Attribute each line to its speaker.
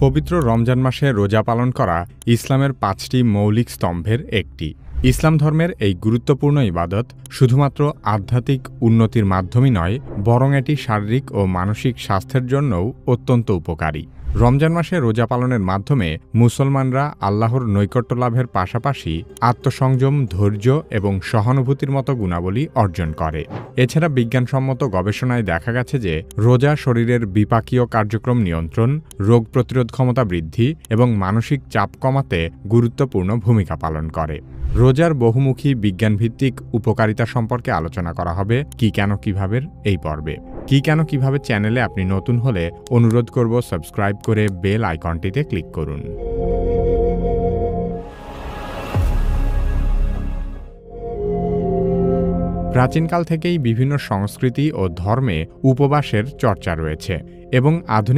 Speaker 1: পবিত্র রমজান মাসে রোজা পালন করা ইসলামের ৫টি মৌলিক স্তম্ভের একটি। ইসলাম ধর্মের এই গুরুত্বপূর্ণ ইবাদত শুধুমাত্র আধ্যাত্মিক উন্নতির মাধ্যমই নয়, বরং এটি শারীরিক ও মানসিক স্বাস্থ্যের জন্যও অত্যন্ত উপকারী। রমজান মাসে রোজা পালনের মাধ্যমে মুসলমানরা আল্লাহর নৈকট্য লাভের পাশাপাশি আত্মসংযম, ধৈর্য এবং সহানুভূতির মতো গুণাবলী অর্জন করে। এছাড়া বিজ্ঞানসম্মত গবেষণায় দেখা গেছে যে রোজা শরীরের বিপাকীয় কার্যক্রম নিয়ন্ত্রণ, রোগ প্রতিরোধ ক্ষমতা বৃদ্ধি এবং মানসিক চাপ কমাতে গুরুত্বপূর্ণ ভূমিকা পালন করে। রোজার বহুমুখী বিজ্ঞানভিত্তিক উপকারিতা সম্পর্কে আলোচনা করা হবে কি কেন কিভাবে এই পর্বে। কি কেন কিভাবে চ্যানেলে আপনি নতুন হলে অনুরোধ করব সাবস্ক্রাইব করে বেল আইকনটিতে ক্লিক করুন। প্রাচীনকাল থেকেই বিভিন্ন সংস্কৃতি ও ধর্মে উপবাসের চর্চা রয়েছে এবং আধুনিক